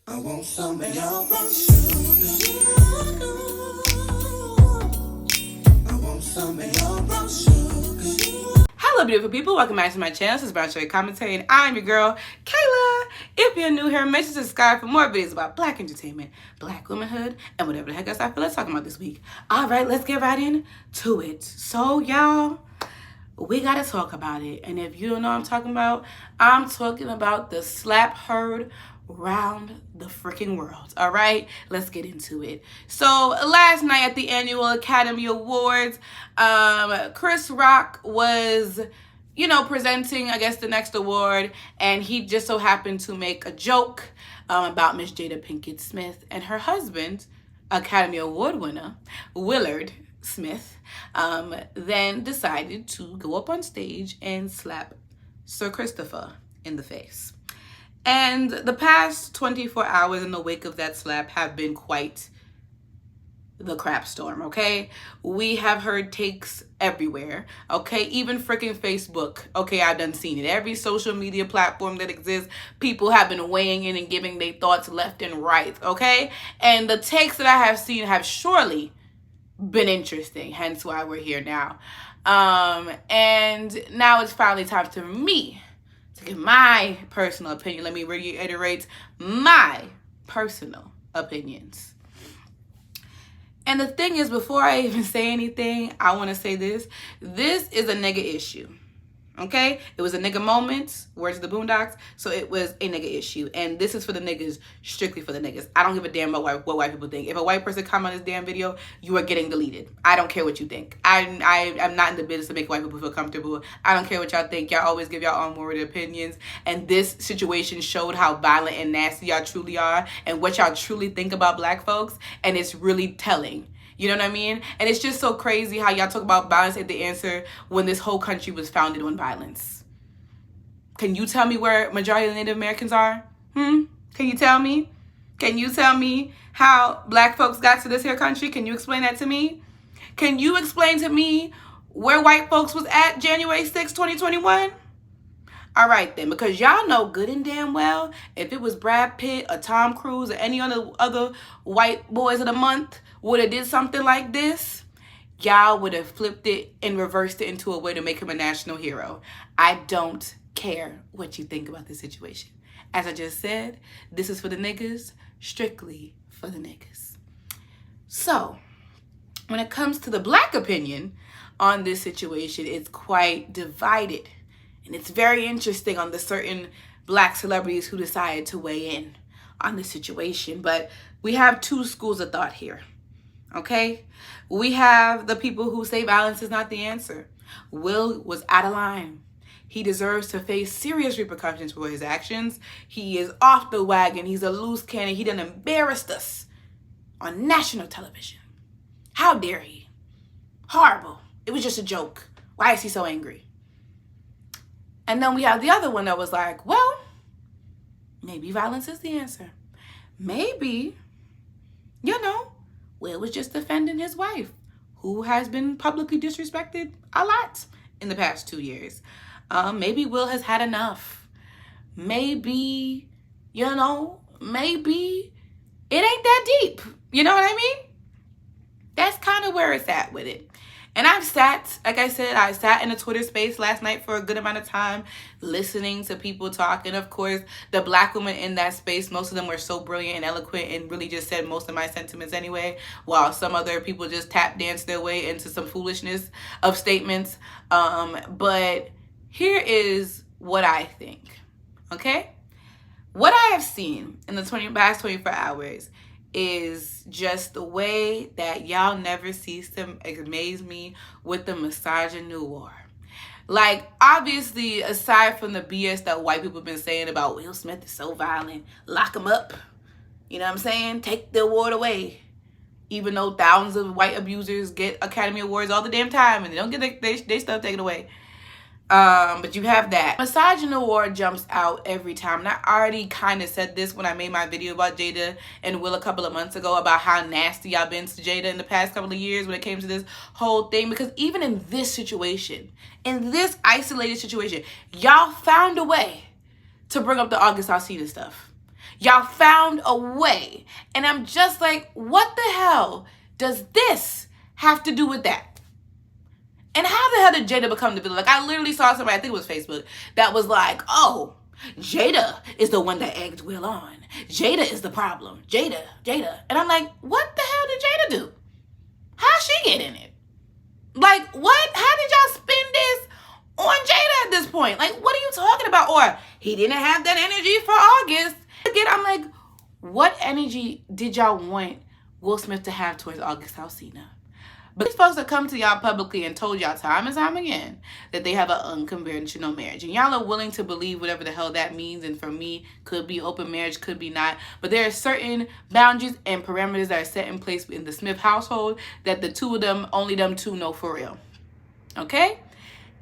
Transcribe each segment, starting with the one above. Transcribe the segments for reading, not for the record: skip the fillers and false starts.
I want some of your brown sugar. I want some of your brown sugar. Hello, beautiful people. Welcome back to my channel. This is Brownsugar Commentary, and I'm your girl, Kayla. If you're new here, make sure to subscribe for more videos about Black entertainment, Black womanhood, and whatever the heck else I feel like talking about this week. All right, let's get right into it. So, y'all, we gotta talk about it. And if you don't know what I'm talking about the slap heard round the freaking world. All right, let's get into it. So last night at the annual Academy Awards, Chris Rock was, presenting, I guess, the next award, and he just so happened to make a joke about Miss Jada Pinkett Smith and her husband, Academy Award winner Willard Smith, then decided to go up on stage and slap Sir Christopher in the face. And the past 24 hours in the wake of that slap have been quite the crap storm, okay? We have heard takes everywhere, okay? Even freaking Facebook, okay? I've done seen it. Every social media platform that exists, people have been weighing in and giving their thoughts left and right, okay? And the takes that I have seen have surely been interesting, hence why we're here now. And now it's finally time for me to give my personal opinion. Let me reiterate my personal opinions. And the thing is, before I even say anything, I want to say this. This is a nigga issue. Okay? It was a nigga moment, words of the Boondocks, so it was a nigga issue. And this is for the niggas, strictly for the niggas. I don't give a damn about what white people think. If a white person comment on this damn video, you are getting deleted. I don't care what you think. I'm not in the business to make white people feel comfortable. I don't care what y'all think. Y'all always give y'all own worded opinions. And this situation showed how violent and nasty y'all truly are and what y'all truly think about black folks. And it's really telling. You know what I mean? And it's just so crazy how y'all talk about violence ain't the answer when this whole country was founded on violence. Can you tell me where majority of the Native Americans are? Can you tell me? Can you tell me how black folks got to this here country? Can you explain that to me? Can you explain to me where white folks was at January 6, 2021? All right then, because y'all know good and damn well if it was Brad Pitt or Tom Cruise or any other white boys of the month would have did something like this, y'all would have flipped it and reversed it into a way to make him a national hero. I don't care what you think about this situation. As I just said, this is for the niggas, strictly for the niggas. So, when it comes to the black opinion on this situation, it's quite divided. And it's very interesting on the certain black celebrities who decided to weigh in on the situation. But we have two schools of thought here, okay? We have the people who say violence is not the answer. Will was out of line. He deserves to face serious repercussions for his actions. He is off the wagon. He's a loose cannon. He done embarrassed us on national television. How dare he? Horrible. It was just a joke. Why is he so angry? And then we have the other one that was like, well, maybe violence is the answer. Maybe, Will was just defending his wife, who has been publicly disrespected a lot in the past 2 years. Maybe Will has had enough. Maybe, maybe it ain't that deep. You know what I mean? That's kind of where it's at with it. And I sat in a Twitter space last night for a good amount of time listening to people talk. And of course, the black women in that space, most of them were so brilliant and eloquent and really just said most of my sentiments anyway, while some other people just tap danced their way into some foolishness of statements. But here is what I think, okay? What I have seen in the past 24 hours is just the way that y'all never cease to amaze me with the misogynoir. Like, obviously, aside from the BS that white people have been saying about Will Smith is so violent, lock him up, you know what I'm saying? Take the award away. Even though thousands of white abusers get Academy Awards all the damn time and they don't get their stuff taken away. But you have that. Misogynoir jumps out every time. And I already kind of said this when I made my video about Jada and Will a couple of months ago about how nasty I've been to Jada in the past couple of years when it came to this whole thing. Because even in this situation, in this isolated situation, y'all found a way to bring up the August Alsina stuff. Y'all found a way. And I'm just like, what the hell does this have to do with that? And how the hell did Jada become the villain? Like, I literally saw somebody, I think it was Facebook, that was like, oh, Jada is the one that egged Will on. Jada is the problem. Jada. And I'm like, what the hell did Jada do? How'd she get in it? Like, what? How did y'all spin this on Jada at this point? Like, what are you talking about? Or he didn't have that energy for August. Again, I'm like, what energy did y'all want Will Smith to have towards August Alsina? But these folks have come to y'all publicly and told y'all time and time again that they have an unconventional marriage. And y'all are willing to believe whatever the hell that means. And for me, could be open marriage, could be not. But there are certain boundaries and parameters that are set in place in the Smith household that the two of them, only them two know for real. Okay?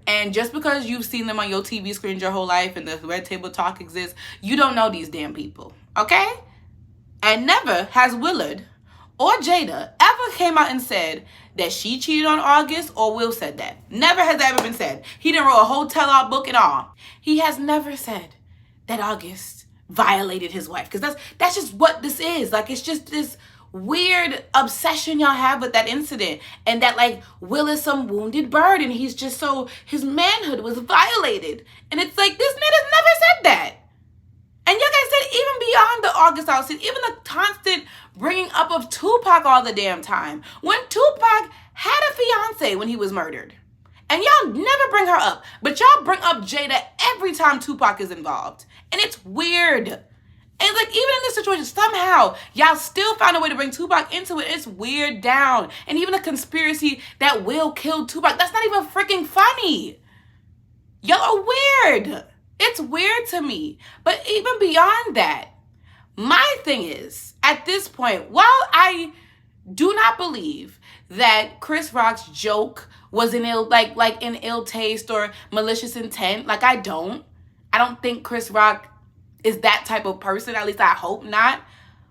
And just because you've seen them on your TV screens your whole life and the Red Table Talk exists, you don't know these damn people. Okay? And never has Willard or Jada ever came out and said that she cheated on August or Will said that. Never has that ever been said. He didn't wrote a whole tell-all book and all. He has never said that August violated his wife. Because that's just what this is. Like, it's just this weird obsession y'all have with that incident. And that, like, Will is some wounded bird and he's just so, his manhood was violated. And it's like, this nigga's never said that. And you guys said even beyond the August Alsina, even the constant bringing up of Tupac all the damn time. When Tupac had a fiance when he was murdered. And y'all never bring her up. But y'all bring up Jada every time Tupac is involved. And it's weird. And like, even in this situation, somehow, y'all still found a way to bring Tupac into it. It's weird down. And even a conspiracy that Will killed Tupac, that's not even freaking funny. Y'all are weird. It's weird to me. But even beyond that, my thing is, at this point, while I do not believe that Chris Rock's joke was in ill taste or malicious intent, like I don't think Chris Rock is that type of person. At least I hope not.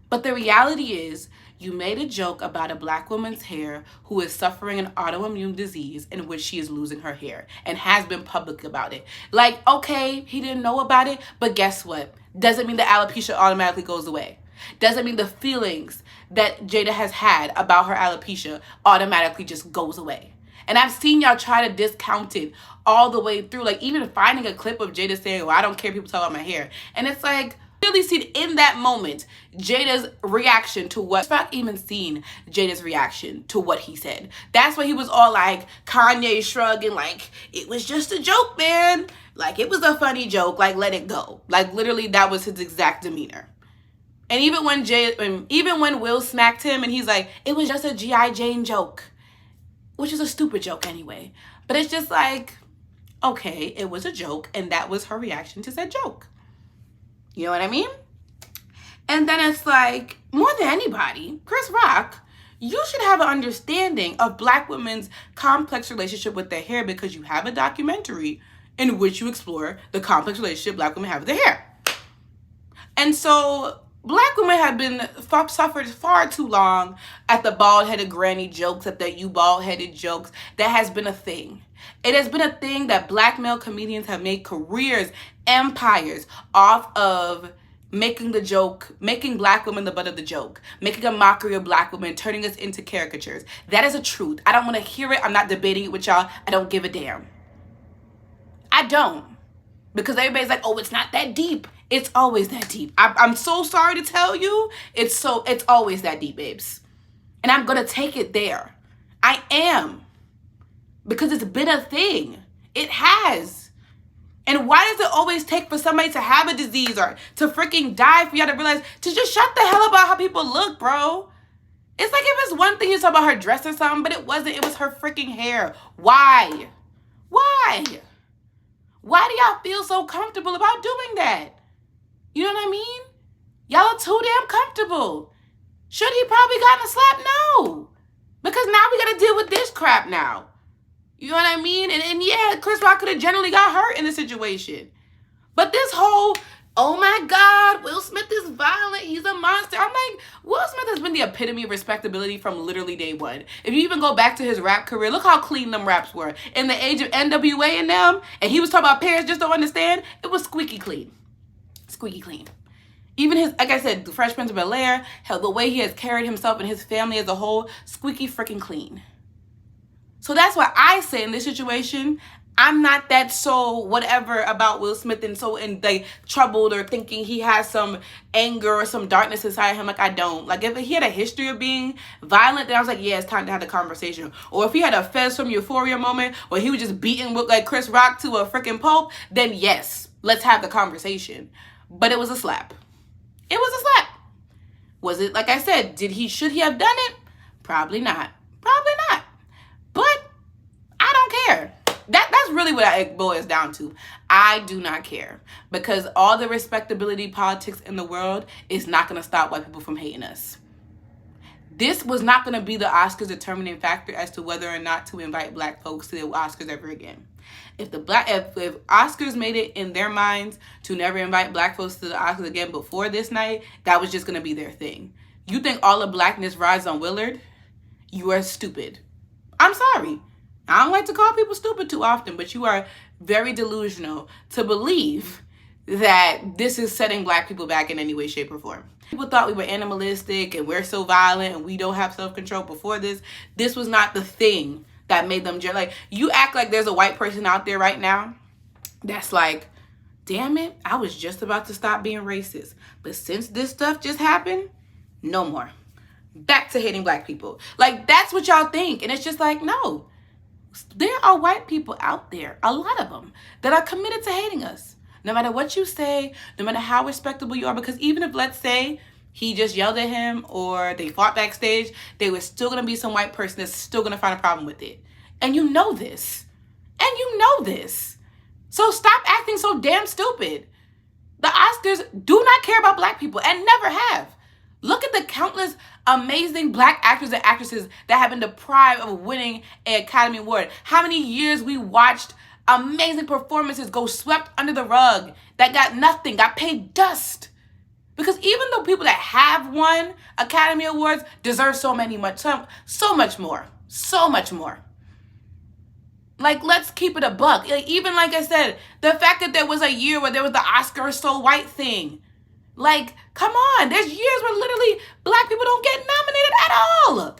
But the reality is, you made a joke about a black woman's hair who is suffering an autoimmune disease in which she is losing her hair and has been public about it. Like, okay, he didn't know about it, but guess what? Doesn't mean the alopecia automatically goes away. Doesn't mean the feelings that Jada has had about her alopecia automatically just goes away. And I've seen y'all try to discount it all the way through. Like, even finding a clip of Jada saying, well, I don't care if people talk about my hair. And it's like, really seen in that moment Jada's reaction to what, I've even seen Jada's reaction to what he said. That's when he was all like Kanye shrugging, like, it was just a joke, man. Like, it was a funny joke, like, let it go. Like, literally, that was his exact demeanor. And even when Will smacked him and he's like, it was just a G.I. Jane joke, which is a stupid joke anyway. But it's just like, okay, it was a joke, and that was her reaction to said joke. You know what I mean? And then it's like, more than anybody, Chris Rock, you should have an understanding of black women's complex relationship with their hair, because you have a documentary in which you explore the complex relationship black women have with their hair. And so black women have been suffered far too long at the bald-headed granny jokes, at the you bald-headed jokes. That has been a thing. It has been a thing that black male comedians have made careers, empires off of making the joke, making black women the butt of the joke, making a mockery of black women, turning us into caricatures. That is a truth. I don't want to hear it. I'm not debating it with y'all. I don't give a damn. I don't. Because everybody's like, oh, it's not that deep. It's always that deep. I'm so sorry to tell you. It's always that deep, babes. And I'm going to take it there. I am. Because it's been a thing. It has. And why does it always take for somebody to have a disease or to freaking die for y'all to realize to just shut the hell up about how people look, bro? It's like if it's one thing you talk about her dress or something, but it wasn't. It was her freaking hair. Why? Why? Why do y'all feel so comfortable about doing that? You know what I mean? Y'all are too damn comfortable. Should he probably gotten a slap? No. Because now we got to deal with this crap now. You know what I mean? And yeah, Chris Rock could have generally got hurt in the situation. But this whole, oh my God, Will Smith is violent. He's a monster. I'm like, Will Smith has been the epitome of respectability from literally day one. If you even go back to his rap career, look how clean them raps were. In the age of NWA and them, and he was talking about parents just don't understand, it was squeaky clean. Squeaky clean. Even his, like I said, the Fresh Prince of Bel-Air, hell, the way he has carried himself and his family as a whole, squeaky freaking clean. So that's why I say in this situation, I'm not that so whatever about Will Smith and so troubled or thinking he has some anger or some darkness inside him. Like, I don't. Like, if he had a history of being violent, then I was like, yeah, it's time to have the conversation. Or if he had a Fez from Euphoria moment where he was just beating with like Chris Rock to a freaking pulp, then yes, let's have the conversation. But it was a slap. It was a slap. Was it, like I said, should he have done it? Probably not. Probably not. But I don't care. That's really what it boils down to. I do not care. Because all the respectability politics in the world is not going to stop white people from hating us. This was not going to be the Oscars determining factor as to whether or not to invite black folks to the Oscars ever again. If Oscars made it in their minds to never invite black folks to the Oscars again before this night, that was just going to be their thing. You think all of blackness rides on Willard? You are stupid. I'm sorry. I don't like to call people stupid too often, but you are very delusional to believe that this is setting black people back in any way, shape, or form. People thought we were animalistic and we're so violent and we don't have self-control before this. This was not the thing that made them like, you act like there's a white person out there right now that's like, damn it, I was just about to stop being racist. But since this stuff just happened, no more. Back to hating black people. Like, that's what y'all think. And it's just like, no. There are white people out there, a lot of them, that are committed to hating us. No matter what you say, no matter how respectable you are, because even if, let's say, he just yelled at him or they fought backstage, there was still going to be some white person that's still going to find a problem with it. And you know this. And you know this. So stop acting so damn stupid. The Oscars do not care about black people and never have. Look at the countless amazing black actors and actresses that have been deprived of winning an Academy Award. How many years we watched amazing performances go swept under the rug that got nothing, got paid dust. Because even though people that have won Academy Awards deserve so much more. Like, let's keep it a buck. Like, even like I said, the fact that there was a year where there was the Oscar so white thing. Like, come on. There's years where literally black people don't get nominated at all.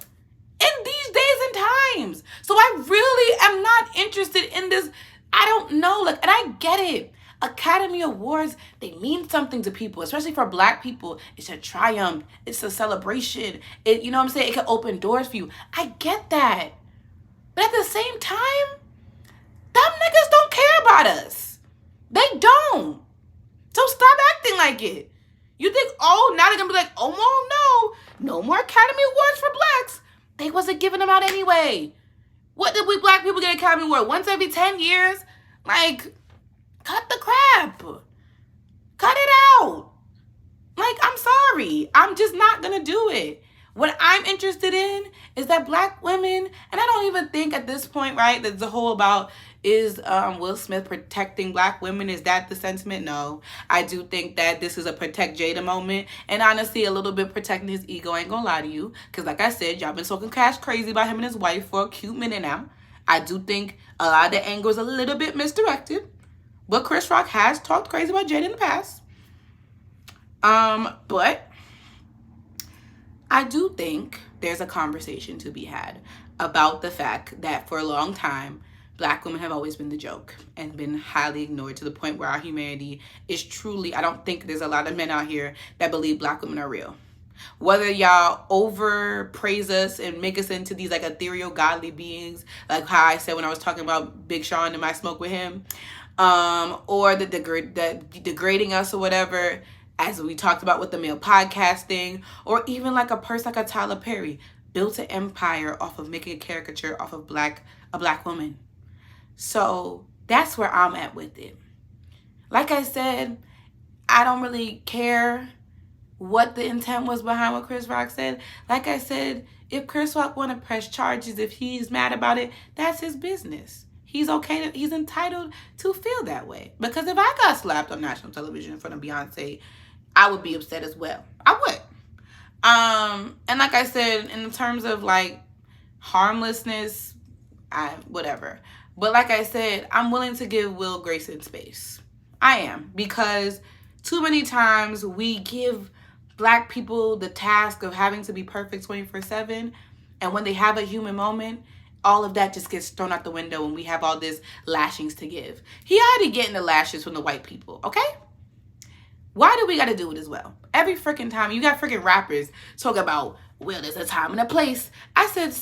In these days and times. So I really am not interested in this. I don't know. Like, and I get it. Academy Awards, they mean something to people, especially for black people. It's a triumph. It's a celebration. You know what I'm saying? It can open doors for you. I get that. But at the same time, them niggas don't care about us. They don't. So stop acting like it. You think, oh, now they're going to be like, oh, no more Academy Awards for blacks. They wasn't giving them out anyway. What did we black people get an Academy Award? Once every 10 years? Like, cut the crap. Cut it out. Like, I'm sorry. I'm just not going to do it. What I'm interested in is that black women, and I don't even think at this point, right, that the whole about is Will Smith protecting black women. Is that the sentiment? No. I do think that this is a protect Jada moment. And honestly, a little bit protecting his ego. I ain't gonna lie to you. Because like I said, y'all been talking cash crazy about him and his wife for a cute minute now. I do think a lot of the anger is a little bit misdirected. But Chris Rock has talked crazy about Jada in the past. But I do think there's a conversation to be had about the fact that for a long time, black women have always been the joke and been highly ignored to the point where our humanity is truly, I don't think there's a lot of men out here that believe black women are real. Whether y'all overpraise us and make us into these like ethereal godly beings, like how I said when I was talking about Big Sean and my smoke with him, or the degrading us or whatever, as we talked about with the male podcasting, or even like a person like a Tyler Perry built an empire off of making a caricature off of a black woman. So that's where I'm at with it. Like I said, I don't really care what the intent was behind what Chris Rock said. Like I said, if Chris Rock want to press charges, if he's mad about it, that's his business. He's okay. He's entitled to feel that way. Because if I got slapped on national television in front of Beyonce, I would be upset as well. I would. And like I said, in terms of like harmlessness, whatever. But like I said, I'm willing to give Will grace and space. I am. Because Too many times we give Black people the task of having to be perfect 24/7, and when they have a human moment, all of that just gets thrown out the window and we have all this lashings to give. He already getting the lashes from the white people, okay? Why do we got to do it as well? Every freaking time you got freaking rappers talk about, well, there's a time and a place. I said,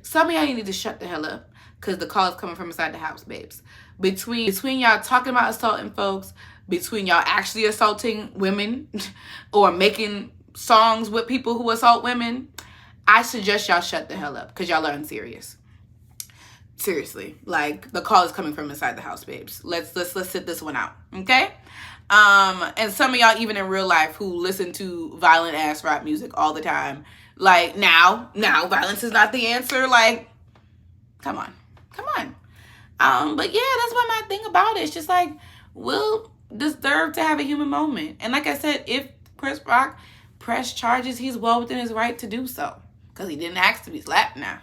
some of y'all need to shut the hell up, because the call is coming from inside the house, babes. Between y'all talking about assaulting folks, between y'all actually assaulting women or making songs with people who assault women, I suggest y'all shut the hell up, because y'all are unserious. Seriously, like, the call is coming from inside the house, babes. Let's sit this one out, okay? And some of y'all even in real life who listen to violent ass rap music all the time, like, now violence is not the answer. Like, come on. But yeah, that's what my thing about it. It's just like, we'll deserve to have a human moment. And like I said, if Chris Rock pressed charges, he's well within his right to do so, because he didn't ask to be slapped now.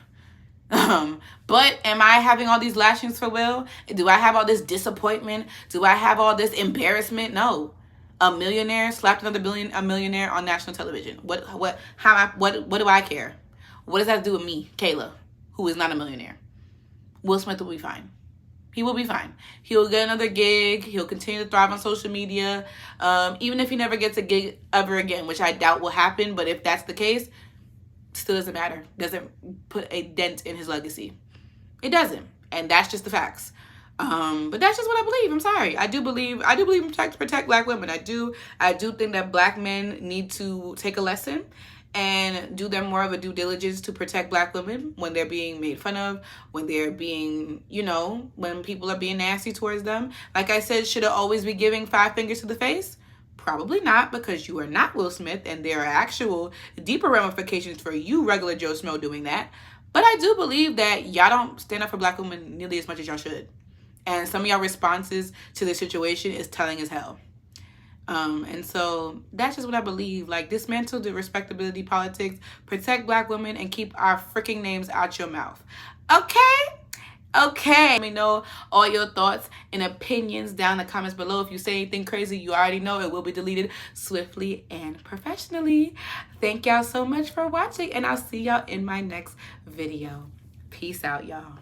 But am I having all these lashings for Will? Do I have all this disappointment? Do I have all this embarrassment? No. A millionaire slapped a millionaire on national television. What do I care? What does that have to do with me, Kayla, who is not a millionaire? Will Smith will be fine. He will be fine. He'll get another gig. He'll continue to thrive on social media. Even if he never gets a gig ever again, which I doubt will happen. But if that's the case, still doesn't matter. Doesn't put a dent in his legacy. It doesn't. And that's just the facts. But that's just what I believe. I'm sorry. I do believe in protect Black women. I do think that Black men need to take a lesson and do them more of a due diligence to protect Black women when they're being made fun of, when they're being, when people are being nasty towards them. Like I said, should it always be giving 5 fingers to the face? Probably not, because you are not Will Smith, and there are actual deeper ramifications for you regular Joe Schmo doing that. But I do believe that y'all don't stand up for Black women nearly as much as y'all should. And some of y'all responses to the situation is telling as hell. And so that's just what I believe. Like, dismantle the respectability politics, protect Black women, and keep our freaking names out your mouth. Okay. Let me know all your thoughts and opinions down in the comments below. If you say anything crazy, you already know it will be deleted swiftly and professionally. Thank y'all so much for watching, and I'll see y'all in my next video. Peace out, y'all.